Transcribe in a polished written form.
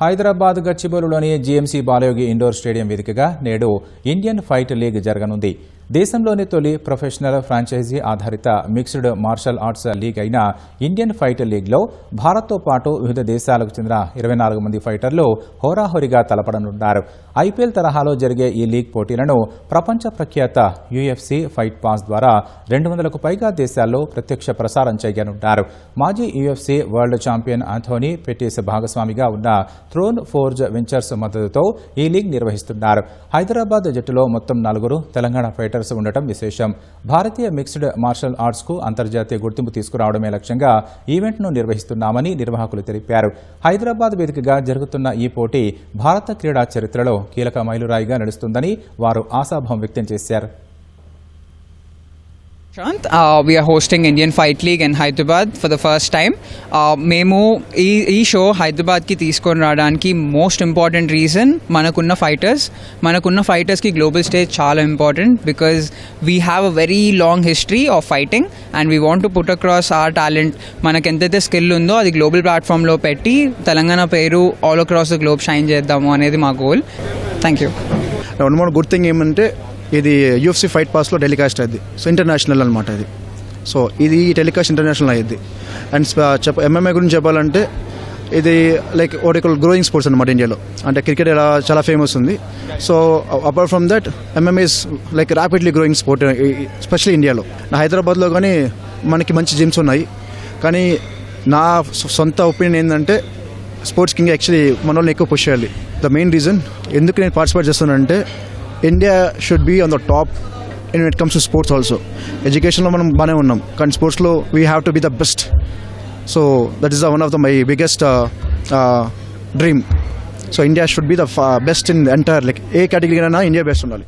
హైదరాబాద్ గచ్చిబౌలిలోని GMC Balayogi indoor stadium వేదికగా నేడు ఇండియన్ ఫైట్ లీగ్ జరగనుంది. దేశంలోని తొలి ప్రొఫెషనల్ ఫ్రాంచైజీ ఆధారిత మిక్స్డ్ మార్షల్ ఆర్ట్స్ లీగ్ అయిన ఇండియన్ ఫైట్ లీగ్లో భారత్తో పాటు వివిధ దేశాలకు చెందిన 24 మంది ఫైటర్లు హోరాహోరీగా తలపడనున్నారు. ఐపీఎల్ తరహాలో జరిగే ఈ లీగ్ పోటీలను ప్రపంచ ప్రఖ్యాత యూఎఫ్సీ ఫైట్ పాస్ ద్వారా 200కు పైగా దేశాల్లో ప్రత్యక్ష ప్రసారం చేయనున్నారు. మాజీ యూఎఫ్సీ వరల్డ్ ఛాంపియన్ ఆంథోనీ పెటిస్ భాగస్వామిగా ఉన్న థ్రోన్ ఫోర్జ్ వెంచర్స్ మద్దతుతో ఈ లీగ్ నిర్వహిస్తున్నారు. హైదరాబాద్ జట్టులో మొత్తం 4 తెలంగాణ ఫైటర్స్ ఉండటం విశేషం. భారతీయ మిక్స్డ్ మార్షల్ ఆర్ట్స్ కు అంతర్జాతీయ గుర్తింపు తీసుకురావడమే లక్ష్యంగా ఈవెంట్ను నిర్వహిస్తున్నామని నిర్వాహకులు తెలిపారు. హైదరాబాద్ వేదికగా జరుగుతున్న ఈ పోటీ భారత క్రీడా చరిత్రలో కీలక మైలురాయిగా నడుస్తుందని వారు ఆశాభావం వ్యక్తం చేశారు. We are hosting Indian Fight League in Hyderabad for the first time. మేము ఈ షో హైదరాబాద్కి తీసుకొని రావడానికి మోస్ట్ ఇంపార్టెంట్ రీజన్ మనకున్న ఫైటర్స్కి గ్లోబల్ స్టేజ్ చాలా important because we have a very long history of fighting and we want to put across our talent. మనకు ఎంతైతే స్కిల్ ఉందో అది గ్లోబల్ ప్లాట్ఫామ్లో పెట్టి తెలంగాణ పేరు all across the globe shine చేద్దాము అనేది మా goal. Thank you. One more good thing ఏమంటే ఇది యూఎఫ్సీ ఫైట్ పాస్లో టెలికాస్ట్ అయ్యింది. సో ఇంటర్నేషనల్ అనమాట ఇది. సో ఇది టెలికాస్ట్ ఇంటర్నేషనల్ అయ్యింది. అండ్ ఎంఎంఏ గురించి చెప్పాలంటే ఇది లైక్ ఓడికల్ గ్రోయింగ్ స్పోర్ట్స్ అనమాట ఇండియాలో. అంటే క్రికెట్ ఇలా చాలా ఫేమస్ ఉంది. So apart from that MMA is like rapidly growing sport especially ఇండియాలో. హైదరాబాద్లో కానీ మనకి మంచి జిమ్స్ ఉన్నాయి. కానీ నా సొంత ఒపీనియన్ ఏంటంటే స్పోర్ట్స్ కింగ్ యాక్చువల్లీ మన వాళ్ళని ఎక్కువ పుష్ చేయాలి. ద మెయిన్ రీజన్ ఎందుకు నేను పార్టిసిపేట్ చేస్తానంటే India should be on the top when it comes to sports also. Education lo manam bane unnam kan sports lo we have to be the best. So that is one of my biggest dream. So India should be the best in the entire like a category na India best undali.